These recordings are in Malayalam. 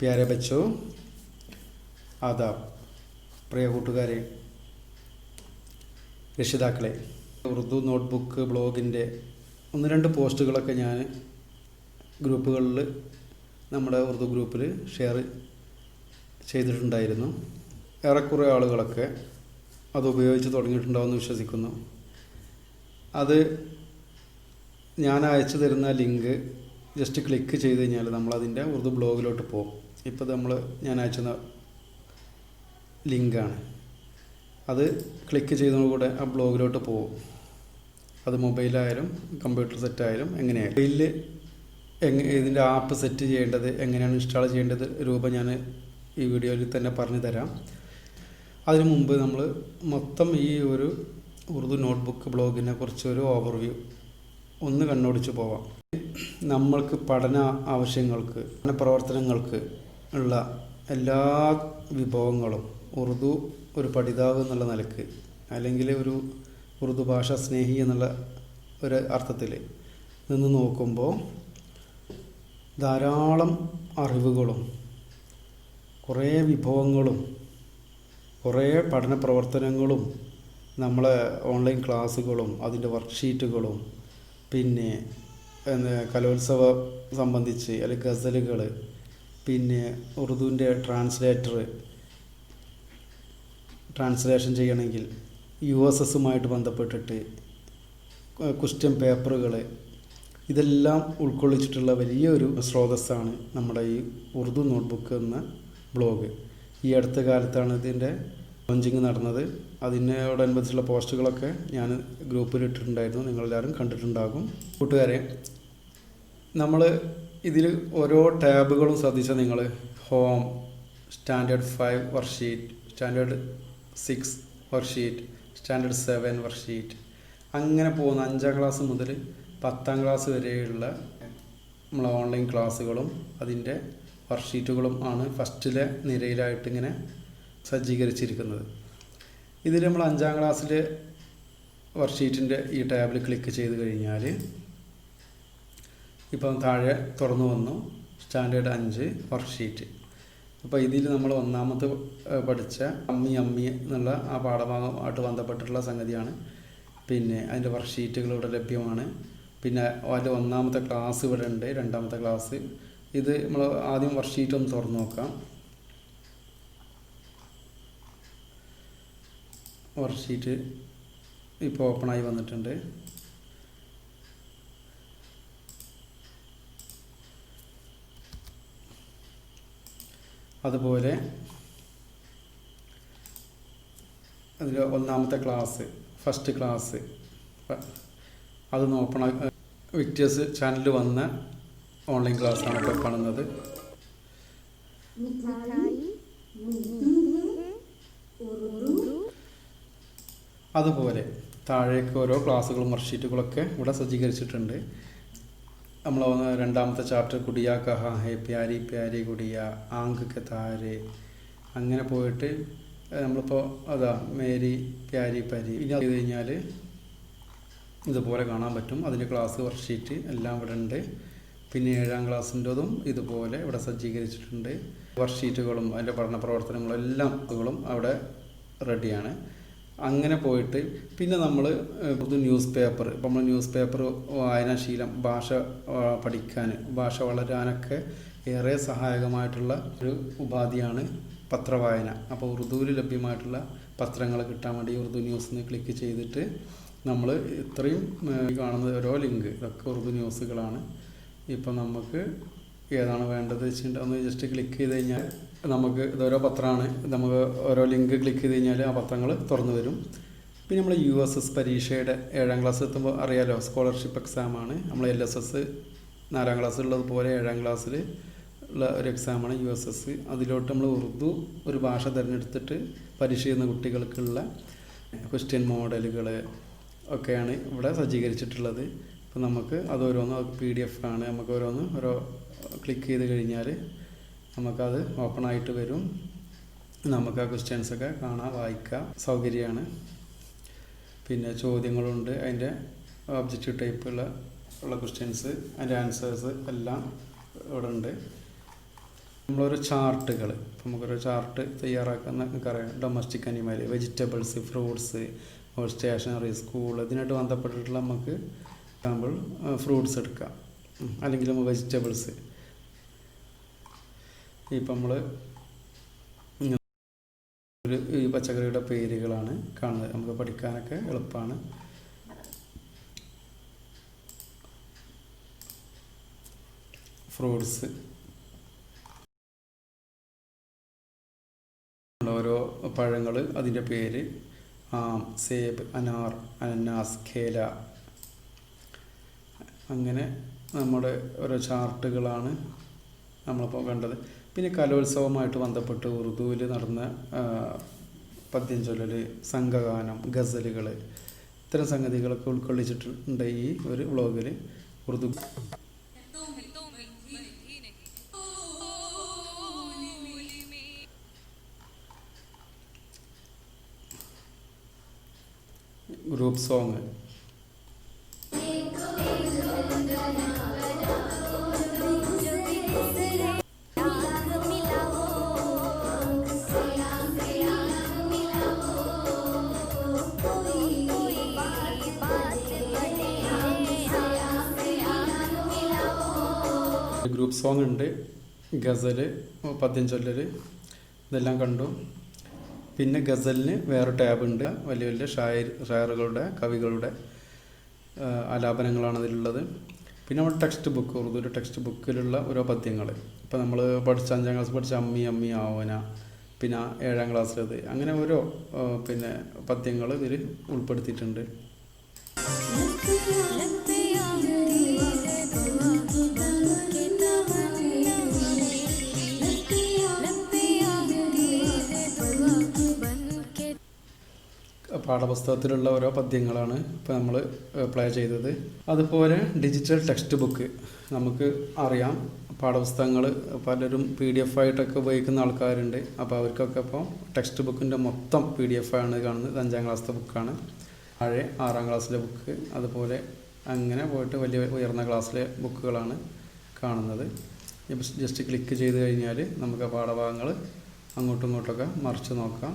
प्यारे बच्चों आदाब പ്രിയ കൂട്ടുകാരെ രക്ഷിതാക്കളെ ഉറുദു നോട്ട്ബുക്ക് ബ്ലോഗിൻ്റെ ഒന്ന് രണ്ട് പോസ്റ്റുകളൊക്കെ ഞാൻ ഗ്രൂപ്പുകളിൽ നമ്മുടെ ഉറുദു ഗ്രൂപ്പിൽ ഷെയർ ചെയ്തിട്ടുണ്ടായിരുന്നു. ഏറെക്കുറെ ആളുകളൊക്കെ അത് ഉപയോഗിച്ച് തുടങ്ങിയിട്ടുണ്ടാവുമെന്ന് വിശ്വസിക്കുന്നു. അത് ഞാൻ അയച്ചു തരുന്ന ലിങ്ക് ജസ്റ്റ് ക്ലിക്ക് ചെയ്ത് കഴിഞ്ഞാൽ നമ്മളതിൻ്റെ ഉറുദു ബ്ലോഗിലോട്ട് പോകും. ഇപ്പോൾ ഞാൻ അയച്ചുന്ന ലിങ്കാണ്. അത് ക്ലിക്ക് ചെയ്തതോടുകൂടെ ആ ബ്ലോഗിലോട്ട് പോകും. അത് മൊബൈലായാലും കമ്പ്യൂട്ടർ സെറ്റായാലും എങ്ങനെയായാലും മൊബൈലിൽ ഇതിൻ്റെ ആപ്പ് സെറ്റ് ചെയ്യേണ്ടത്, എങ്ങനെയാണ് ഇൻസ്റ്റാൾ ചെയ്യേണ്ടത് രൂപം ഞാൻ ഈ വീഡിയോയിൽ തന്നെ പറഞ്ഞു തരാം. അതിനു മുമ്പ് നമ്മൾ മൊത്തം ഈ ഒരു ഉറുദു നോട്ട്ബുക്ക് ബ്ലോഗിനെ കുറിച്ചൊരു ഓവർവ്യൂ ഒന്ന് കണ്ണോടിച്ച് പോവാം. നമ്മൾക്ക് പഠന ആവശ്യങ്ങൾക്ക്, പഠന പ്രവർത്തനങ്ങൾക്ക് ഉള്ള എല്ലാ വിഭവങ്ങളും ഉറുദു ഒരു പഠിതാവ് എന്നുള്ള നിലക്ക്, അല്ലെങ്കിൽ ഒരു ഉറുദു ഭാഷാ സ്നേഹി എന്നുള്ള ഒരു അർത്ഥത്തിൽ നിന്ന് നോക്കുമ്പോൾ ധാരാളം അറിവുകളും കുറേ വിഭവങ്ങളും കുറേ പഠന പ്രവർത്തനങ്ങളും നമ്മളെ ഓൺലൈൻ ക്ലാസ്സുകളും അതിൻ്റെ വർക്ക്ഷീറ്റുകളും പിന്നെ കലോത്സവം സംബന്ധിച്ച് അല്ലെങ്കിൽ ഗസലുകൾ, പിന്നെ ഉറുദുവിൻ്റെ ട്രാൻസ്ലേഷൻ ചെയ്യണമെങ്കിൽ USSുമായിട്ട് ബന്ധപ്പെട്ടിട്ട് ക്വസ്റ്റ്യൻ പേപ്പറുകൾ, ഇതെല്ലാം ഉൾക്കൊള്ളിച്ചിട്ടുള്ള വലിയൊരു സ്രോതസ്സാണ് നമ്മുടെ ഈ ഉറുദു നോട്ട്ബുക്ക് എന്ന ബ്ലോഗ്. ഈ അടുത്ത കാലത്താണ് ഇതിൻ്റെ ലോഞ്ചിങ് നടന്നത്. അതിനോടനുബന്ധിച്ചുള്ള പോസ്റ്റുകളൊക്കെ ഞാൻ ഗ്രൂപ്പിൽ ഇട്ടിട്ടുണ്ടായിരുന്നു. നിങ്ങളെല്ലാവരും കണ്ടിട്ടുണ്ടാകും. കൂട്ടുകാരെ, നമ്മൾ ഇതിൽ ഓരോ ടാബുകളും ശ്രദ്ധിച്ചാൽ നിങ്ങൾ home, standard 5 worksheet, standard 6 worksheet, standard 7 worksheet, അങ്ങനെ പോകുന്ന 5ാം ക്ലാസ് മുതൽ 10ാം ക്ലാസ് വരെയുള്ള നമ്മളെ ഓൺലൈൻ ക്ലാസ്സുകളും അതിൻ്റെ വർക്ക്ഷീറ്റുകളും ആണ് ഫസ്റ്റിലെ നിരയിലായിട്ട് ഇങ്ങനെ സജ്ജീകരിച്ചിരിക്കുന്നത്. ഇതിൽ നമ്മൾ 5ാം ക്ലാസ്സിലെ വർക്ക്ഷീറ്റിൻ്റെ ഈ ടാബിൽ ക്ലിക്ക് ചെയ്ത് കഴിഞ്ഞാൽ ഇപ്പം താഴെ തുറന്നു വന്നു സ്റ്റാൻഡേർഡ് 5 വർക്ക്ഷീറ്റ്. അപ്പോൾ ഇതിൽ നമ്മൾ ഒന്നാമത്തെ പഠിച്ച അമ്മി എന്നുള്ള ആ പാഠഭാഗമായിട്ട് ബന്ധപ്പെട്ടിട്ടുള്ള സംഗതിയാണ്. പിന്നെ അതിൻ്റെ വർക്ക്ഷീറ്റുകൾ ഇവിടെ ലഭ്യമാണ്. പിന്നെ അതിൻ്റെ ഒന്നാമത്തെ ക്ലാസ് ഇവിടെ ഉണ്ട്, രണ്ടാമത്തെ ക്ലാസ്. ഇത് നമ്മൾ ആദ്യം വർക്ക്ഷീറ്റ് ഒന്ന് തുറന്നു നോക്കാം. വർക്ക്ഷീറ്റ് ഇപ്പോൾ ഓപ്പണായി വന്നിട്ടുണ്ട്. അതുപോലെ അതിൽ ഒന്നാമത്തെ ക്ലാസ്, ഫസ്റ്റ് ക്ലാസ്, അത് ഓപ്പണായി വിക്ടേഴ്സ് ചാനലിൽ വന്ന ഓൺലൈൻ ക്ലാസ്സാണ് ഇപ്പോൾ കാണുന്നത്. അതുപോലെ താഴേക്ക് ഓരോ ക്ലാസ്സുകളും വർക്ക്ഷീറ്റുകളൊക്കെ ഇവിടെ സജ്ജീകരിച്ചിട്ടുണ്ട്. നമ്മൾ രണ്ടാമത്തെ ചാപ്റ്റർ ഗുഡിയ കഹാ ഹേ, പ്യാരി പ്യാരി ഗുഡിയ, ആങ്ക് കെ താരെ, അങ്ങനെ പോയിട്ട് നമ്മളിപ്പോൾ മേരി പ്യാരി പരി ഇനി ചെയ്ത് കഴിഞ്ഞാൽ ഇതുപോലെ കാണാൻ പറ്റും. അതിൻ്റെ ക്ലാസ് വർക്ക്ഷീറ്റ് എല്ലാം ഇവിടെ ഉണ്ട്. പിന്നെ 7ാം ക്ലാസ്സിൻ്റെതും ഇതുപോലെ ഇവിടെ സജ്ജീകരിച്ചിട്ടുണ്ട്. വർക്ക്ഷീറ്റുകളും അതിൻ്റെ പഠന പ്രവർത്തനങ്ങളും എല്ലാം അവിടെ റെഡിയാണ്. അങ്ങനെ പോയിട്ട് പിന്നെ നമ്മൾ ഉറുദു ന്യൂസ് പേപ്പർ, ഇപ്പം നമ്മൾ ന്യൂസ് പേപ്പർ വായനാശീലം, ഭാഷ പഠിക്കാൻ, ഭാഷ വളരാനൊക്കെ ഏറെ സഹായകമായിട്ടുള്ള ഒരു ഉപാധിയാണ് പത്രവായന. അപ്പോൾ ഉറുദുവിൽ ലഭ്യമായിട്ടുള്ള പത്രങ്ങൾ കിട്ടാൻ വേണ്ടി ഉറുദു ന്യൂസിന് ക്ലിക്ക് ചെയ്തിട്ട് നമ്മൾ ഇത്രയും കാണുന്ന ഓരോ ലിങ്ക് ഇതൊക്കെ ഉറുദു ന്യൂസുകളാണ്. ഇപ്പം നമുക്ക് ഏതാണ് വേണ്ടത് വെച്ചിട്ട് ഒന്ന് ജസ്റ്റ് ക്ലിക്ക് ചെയ്ത് കഴിഞ്ഞാൽ നമുക്ക് ഇതോരോ പത്രമാണ്. നമുക്ക് ഓരോ ലിങ്ക് ക്ലിക്ക് ചെയ്ത് കഴിഞ്ഞാൽ ആ പത്രങ്ങൾ തുറന്നു വരും. പിന്നെ നമ്മൾ USS പരീക്ഷയുടെ 7ാം ക്ലാസ് എത്തുമ്പോൾ അറിയാലോ, സ്കോളർഷിപ്പ് എക്സാമാണ്. നമ്മൾ LSS 4ാം ക്ലാസ്സിലുള്ളതുപോലെ 7ാം ക്ലാസ്സിൽ ഉള്ള ഒരു എക്സാമാണ് USS. അതിലോട്ട് നമ്മൾ ഉറുദു ഒരു ഭാഷ തിരഞ്ഞെടുത്തിട്ട് പരീക്ഷ ചെയ്യുന്ന കുട്ടികൾക്കുള്ള ക്വസ്റ്റ്യൻ മോഡലുകൾ ഒക്കെയാണ് ഇവിടെ സജ്ജീകരിച്ചിട്ടുള്ളത്. അപ്പോൾ നമുക്ക് അതോരോന്ന് PDF ആണ്. നമുക്ക് ഓരോ ക്ലിക്ക് ചെയ്ത് കഴിഞ്ഞാൽ നമുക്കത് ഓപ്പണായിട്ട് വരും. നമുക്ക് ആ ക്വസ്റ്റ്യൻസൊക്കെ കാണാൻ വായിക്കാം, സൗകര്യമാണ്. പിന്നെ ചോദ്യങ്ങളുണ്ട്, അതിൻ്റെ ഒബ്ജക്റ്റീവ് ടൈപ്പുള്ള ക്വസ്റ്റ്യൻസ്, അതിൻ്റെ ആൻസേഴ്സ് എല്ലാം ഇവിടെ ഉണ്ട്. നമ്മളോരോ ചാർട്ടുകൾ, നമുക്കൊരു ചാർട്ട് തയ്യാറാക്കാൻ നമുക്കറിയാം. Domestic animal, vegetables, fruits, stationery, school, ഇതിനായിട്ട് ബന്ധപ്പെട്ടിട്ടുള്ള നമുക്ക് എക്സാമ്പിൾ ഫ്രൂട്ട്സ് എടുക്കാം, അല്ലെങ്കിൽ വെജിറ്റബിൾസ്. ഇപ്പം നമ്മൾ ഈ പച്ചക്കറിയുടെ പേരുകളാണ് കാണുന്നത്, നമുക്ക് പഠിക്കാനൊക്കെ എളുപ്പമാണ്. ഫ്രൂട്ട്സ്, ഓരോ പഴങ്ങൾ, അതിൻ്റെ പേര് ആം, സേബ്, അനാർ, അനനാസ്, ഖേല. അങ്ങനെ നമ്മുടെ ഓരോ ചാർട്ടുകളാണ് നമ്മളിപ്പോൾ കണ്ടത്. പിന്നെ കലോത്സവമായിട്ട് ബന്ധപ്പെട്ട് ഉറുദുവിൽ നടന്ന പദ്യം ചൊല്ലൽ, സംഘഗാനം, ഗസലുകൾ, ഇത്തരം സംഗതികളൊക്കെ ഉൾക്കൊള്ളിച്ചിട്ടുണ്ട് ഈ ഒരു വ്ളോഗിൽ. Urdu group song, group song ഉണ്ട്, ഗസൽ, പദ്യം ചൊല്ലൽ, ഇതെല്ലാം കണ്ടു. പിന്നെ ഗസലിന് വേറെ ടാബ് ഉണ്ട്, വലിയ വലിയ ഷായറുകളുടെ, കവികളുടെ ആലാപനങ്ങളാണ് അതിലുള്ളത്. പിന്നെ നമ്മുടെ ടെക്സ്റ്റ് ബുക്ക്, ഉറുദുവിൻ്റെ ടെക്സ്റ്റ് ബുക്കിലുള്ള ഓരോ പദ്യങ്ങൾ, ഇപ്പോൾ നമ്മൾ പഠിച്ച 5ാം ക്ലാസ് പഠിച്ച അമ്മി അമ്മി ആവന, പിന്നെ 7ാം ക്ലാസ്സിലത്, അങ്ങനെ ഓരോ പിന്നെ പദ്യങ്ങൾ ഇതിൽ ഉൾപ്പെടുത്തിയിട്ടുണ്ട്. പാഠപുസ്തകത്തിലുള്ള ഓരോ പദ്യങ്ങളാണ് ഇപ്പോൾ നമ്മൾ പ്ലേ ചെയ്തത്. അതുപോലെ ഡിജിറ്റൽ ടെക്സ്റ്റ് ബുക്ക്, നമുക്ക് അറിയാം പാഠപുസ്തകങ്ങൾ പലരും PDF ആയിട്ടൊക്കെ ഉപയോഗിക്കുന്ന ആൾക്കാരുണ്ട്. അപ്പോൾ അവർക്കൊക്കെ ഇപ്പോൾ ടെക്സ്റ്റ് ബുക്കിൻ്റെ മൊത്തം PDF ആണ് കാണുന്നത്. 5ാം ക്ലാസ്സിലെ ബുക്കാണ്, താഴെ 6ാം ക്ലാസ്സിലെ ബുക്ക്, അതുപോലെ അങ്ങനെ പോയിട്ട് വലിയ ഉയർന്ന ക്ലാസ്സിലെ ബുക്കുകളാണ് കാണുന്നത്. ജസ്റ്റ് ക്ലിക്ക് ചെയ്ത് കഴിഞ്ഞാൽ നമുക്ക് പാഠഭാഗങ്ങൾ അങ്ങോട്ടും ഇങ്ങോട്ടൊക്കെ മറിച്ച് നോക്കാം.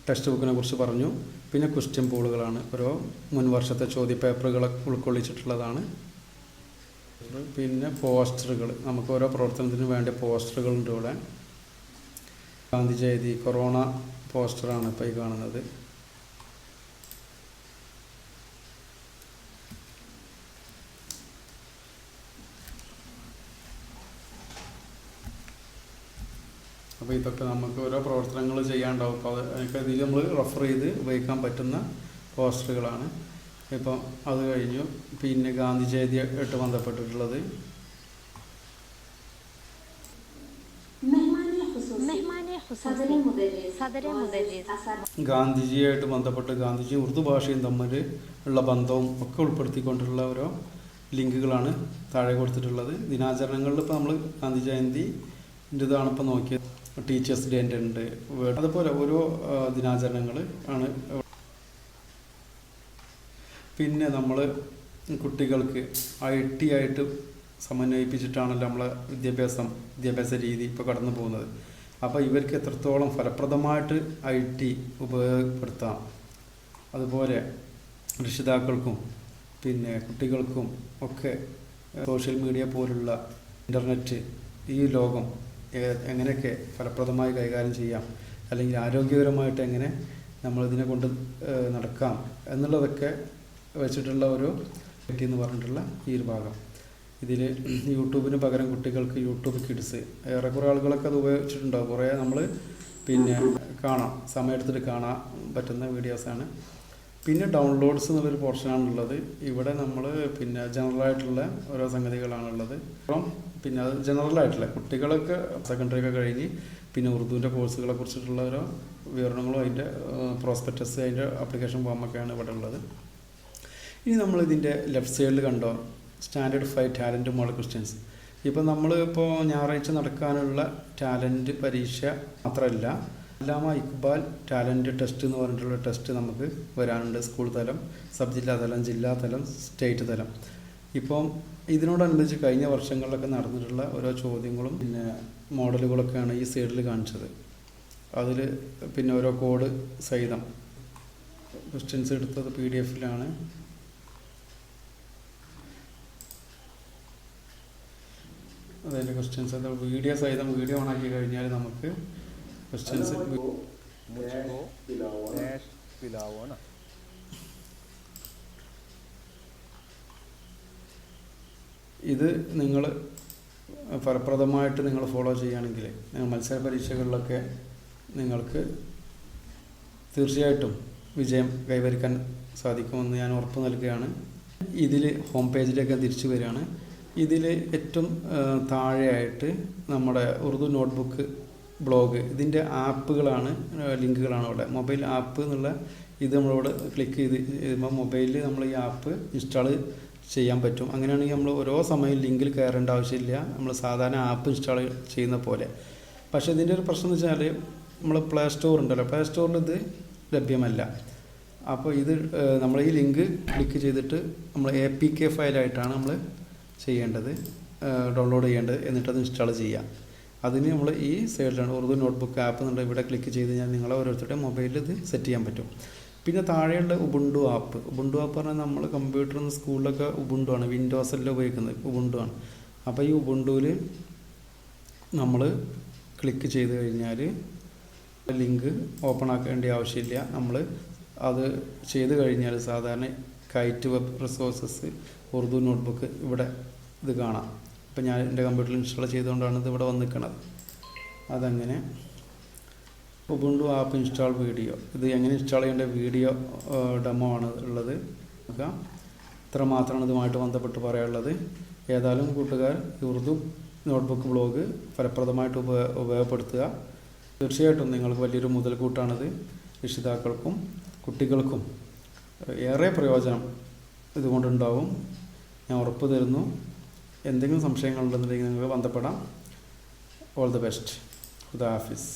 ടെക്സ്റ്റ് ബുക്കിനെ കുറിച്ച് പറഞ്ഞു. പിന്നെ ക്വസ്റ്റ്യൻ പൂളുകളാണ്, ഓരോ മുൻ വർഷത്തെ ചോദ്യപേപ്പറുകളൊക്കെ ഉൾക്കൊള്ളിച്ചിട്ടുള്ളതാണ്. പിന്നെ പോസ്റ്ററുകൾ, നമുക്ക് ഓരോ പ്രവർത്തനത്തിനും വേണ്ട പോസ്റ്ററുകളുണ്ട് ഇവിടെ. ഗാന്ധി ജയന്തി, കൊറോണ പോസ്റ്ററാണ് ഇപ്പോൾ ഈ കാണുന്നത്. അപ്പോൾ ഇതൊക്കെ നമുക്ക് ഓരോ പ്രവർത്തനങ്ങൾ ചെയ്യാനുണ്ടാവും. അപ്പോൾ അതൊക്കെ ഇതിൽ നമ്മൾ റെഫർ ചെയ്ത് ഉപയോഗിക്കാൻ പറ്റുന്ന പോസ്റ്ററുകളാണ്. ഇപ്പം അത് കഴിഞ്ഞു. പിന്നെ ഗാന്ധി ജയന്തിയായിട്ട് ബന്ധപ്പെട്ടിട്ടുള്ളത് ഗാന്ധിജിയായിട്ട് ബന്ധപ്പെട്ട് ഗാന്ധിജി ഉറുദു ഭാഷയും തമ്മിൽ ഉള്ള ബന്ധവും ഒക്കെ ഉൾപ്പെടുത്തിക്കൊണ്ടുള്ള ഓരോ ലിങ്കുകളാണ് താഴെ കൊടുത്തിട്ടുള്ളത്. ദിനാചരണങ്ങളിൽ ഇപ്പോൾ നമ്മൾ ഗാന്ധി ജയന്തിൻ്റെതാണ് ഇപ്പോൾ നോക്കിയത്. ടീച്ചേഴ്സ് ഡേ ഉണ്ട്, അതുപോലെ ഓരോ ദിനാചരണങ്ങൾ ആണ്. പിന്നെ നമ്മൾ കുട്ടികൾക്ക് IT ആയിട്ട് സമന്വയിപ്പിച്ചിട്ടാണല്ലോ നമ്മളെ വിദ്യാഭ്യാസ രീതി ഇപ്പോൾ കടന്നു പോകുന്നത്. അപ്പോൾ ഇവർക്ക് എത്രത്തോളം ഫലപ്രദമായിട്ട് IT ഉപയോഗപ്പെടുത്താം, അതുപോലെ രക്ഷിതാക്കൾക്കും പിന്നെ കുട്ടികൾക്കും ഒക്കെ സോഷ്യൽ മീഡിയ പോലുള്ള ഇൻ്റർനെറ്റ്, ഈ ലോകം എങ്ങനെയൊക്കെ ഫലപ്രദമായി കൈകാര്യം ചെയ്യാം, അല്ലെങ്കിൽ ആരോഗ്യകരമായിട്ട് എങ്ങനെ നമ്മളിതിനെ കൊണ്ട് നടക്കാം എന്നുള്ളതൊക്കെ വെച്ചിട്ടുള്ള ഒരു എന്ന് പറഞ്ഞിട്ടുള്ള ഈ ഒരു ഭാഗം. ഇതിൽ യൂട്യൂബിന് പകരം കുട്ടികൾക്ക് യൂട്യൂബ് കിഡ്സ്, ഏറെക്കുറെ ആളുകളൊക്കെ അത് ഉപയോഗിച്ചിട്ടുണ്ടാവും. കുറേ നമ്മൾ പിന്നെ സമയമെടുത്തിട്ട് കാണാൻ പറ്റുന്ന വീഡിയോസാണ്. പിന്നെ ഡൗൺലോഡ്സ് എന്നുള്ളൊരു പോർഷനാണുള്ളത്. ഇവിടെ നമ്മൾ പിന്നെ ജനറലായിട്ടുള്ള ഓരോ സംഗതികളാണുള്ളത്. അപ്പം പിന്നെ അത് ജനറലായിട്ടുള്ള കുട്ടികളൊക്കെ സെക്കൻഡറി ഒക്കെ കഴിഞ്ഞ് പിന്നെ ഉറുദുവിൻ്റെ കോഴ്സുകളെ കുറിച്ചിട്ടുള്ള ഓരോ വിവരണങ്ങളും അതിൻ്റെ പ്രോസ്പെക്ടസ്, അതിൻ്റെ ആപ്ലിക്കേഷൻ ഫോമൊക്കെയാണ് ഇവിടെ ഉള്ളത്. ഇനി നമ്മളിതിൻ്റെ ലെഫ്റ്റ് സൈഡിൽ കണ്ടോ സ്റ്റാൻഡേർഡ് 5 ടാലൻറ്റ് മോഡൽ ക്വസ്റ്റ്യൻസ്. ഇപ്പോൾ നമ്മൾ ഇപ്പോൾ ഞായറാഴ്ച നടക്കാനുള്ള ടാലൻറ്റ് പരീക്ഷ മാത്രമല്ല, അല്ലാമ ഇക്ബാൽ ടാലൻറ്റ് ടെസ്റ്റ് എന്ന് പറഞ്ഞിട്ടുള്ള ടെസ്റ്റ് നമുക്ക് വരാനുണ്ട്. സ്കൂൾ തലം, സബ് ജില്ലാ തലം, ജില്ലാ തലം, സ്റ്റേറ്റ് തലം. ഇപ്പം ഇതിനോടനുബന്ധിച്ച് കഴിഞ്ഞ വർഷങ്ങളിലൊക്കെ നടന്നിട്ടുള്ള ഓരോ ചോദ്യങ്ങളും പിന്നെ മോഡലുകളൊക്കെയാണ് ഈ സൈഡിൽ കാണിച്ചത്. അതിൽ പിന്നെ ഓരോ കോഡ് സഹിതം ക്വസ്റ്റ്യൻസ് എടുത്തത് PDF-ലാണ്. അതിൻ്റെ ക്വസ്റ്റ്യൻസ് അത് വീഡിയോ സഹിതം വീഡിയോ ഓണാക്കി കഴിഞ്ഞാൽ നമുക്ക് ക്വസ്റ്റ്യൻസ് ഇത് നിങ്ങൾ ഫലപ്രദമായിട്ട് നിങ്ങൾ ഫോളോ ചെയ്യുകയാണെങ്കിൽ നിങ്ങൾ മത്സര പരീക്ഷകളിലൊക്കെ നിങ്ങൾക്ക് തീർച്ചയായിട്ടും വിജയം കൈവരിക്കാൻ സാധിക്കുമെന്ന് ഞാൻ ഉറപ്പ് നൽകുകയാണ്. ഇതിൽ ഹോം പേജിലേക്ക് തിരിച്ചു വരികയാണ്. ഇതിൽ ഏറ്റവും താഴെയായിട്ട് നമ്മുടെ ഉറുദു നോട്ട്ബുക്ക് ബ്ലോഗ് ഇതിൻ്റെ ആപ്പുകളാണ്, ലിങ്കുകളാണ് അവിടെ. മൊബൈൽ ആപ്പ് എന്നുള്ള ഇത് നമ്മളിവിടെ ക്ലിക്ക് ചെയ്യുമ്പോൾ മൊബൈലിൽ നമ്മൾ ഈ ആപ്പ് ഇൻസ്റ്റാൾ ചെയ്യാൻ പറ്റും. അങ്ങനെയാണെങ്കിൽ നമ്മൾ ഓരോ സമയം ലിങ്കിൽ കയറേണ്ട ആവശ്യമില്ല, നമ്മൾ സാധാരണ ആപ്പ് ഇൻസ്റ്റാൾ ചെയ്യുന്ന പോലെ. പക്ഷേ ഇതിൻ്റെ ഒരു പ്രശ്നം എന്ന് വെച്ചാൽ നമ്മൾ പ്ലേ സ്റ്റോർ ഉണ്ടല്ലോ, പ്ലേ സ്റ്റോറിൽ ഇത് ലഭ്യമല്ല. അപ്പോൾ ഇത് നമ്മൾ ഈ ലിങ്ക് ക്ലിക്ക് ചെയ്തിട്ട് നമ്മൾ APK ഫയലായിട്ടാണ് നമ്മൾ ചെയ്യേണ്ടത്, ഡൗൺലോഡ് ചെയ്യേണ്ടത്. എന്നിട്ടത് ഇൻസ്റ്റാൾ ചെയ്യുക. അതിന് നമ്മൾ ഈ സൈഡിലാണ് ഉറുദു നോട്ട്ബുക്ക് ആപ്പ് എന്നുള്ളത്. ഇവിടെ ക്ലിക്ക് ചെയ്ത് കഴിഞ്ഞാൽ നിങ്ങളെ ഓരോരുത്തരുടെയും മൊബൈലിൽ ഇത് സെറ്റ് ചെയ്യാൻ പറ്റും. പിന്നെ താഴെയുള്ള ഉബുണ്ടു ആപ്പ് പറഞ്ഞാൽ നമ്മൾ കമ്പ്യൂട്ടറിൽ നിന്ന് സ്കൂളിലൊക്കെ ഉബുണ്ടു ആണ്, വിൻഡോസ് എല്ലാം ഉപയോഗിക്കുന്നത് ഉബുണ്ടു ആണ്. അപ്പോൾ ഈ ഉബുണ്ടുവിൽ നമ്മൾ ക്ലിക്ക് ചെയ്ത് കഴിഞ്ഞാൽ ലിങ്ക് ഓപ്പൺ ആക്കേണ്ട ആവശ്യമില്ല. നമ്മൾ അത് ചെയ്ത് കഴിഞ്ഞാൽ സാധാരണ KITE web resources Urdu notebook ഇവിടെ ഇത് കാണാം. ഇപ്പം ഞാൻ എൻ്റെ കമ്പ്യൂട്ടറിൽ ഇൻസ്റ്റാൾ ചെയ്തുകൊണ്ടാണ് ഇത് ഇവിടെ വന്ന് നിൽക്കുന്നത്. അതങ്ങനെ ഉബുണ്ടു ആപ്പ് ഇൻസ്റ്റാൾ വീഡിയോ, ഇത് എങ്ങനെ ഇൻസ്റ്റാൾ ചെയ്യേണ്ട വീഡിയോ ഡെമോ ആണ് ഉള്ളത്. ഇത്ര മാത്രമാണ് ഇതുമായിട്ട് ബന്ധപ്പെട്ട് പറയാനുള്ളത്. ഏതായാലും കൂട്ടുകാർ ഉറുദു നോട്ട്ബുക്ക് ബ്ലോഗ് ഫലപ്രദമായിട്ട് ഉപയോഗപ്പെടുത്തുക. തീർച്ചയായിട്ടും നിങ്ങൾക്ക് വലിയൊരു മുതൽക്കൂട്ടാണിത്. രക്ഷിതാക്കൾക്കും കുട്ടികൾക്കും ഏറെ പ്രയോജനം ഇതുകൊണ്ടുണ്ടാവും, ഞാൻ ഉറപ്പ് തരുന്നു. എന്തെങ്കിലും സംശയങ്ങളുണ്ടെന്നുണ്ടെങ്കിൽ നിങ്ങൾക്ക് ബന്ധപ്പെടാം. All the best. ഖുദാ ഹാഫിസ്.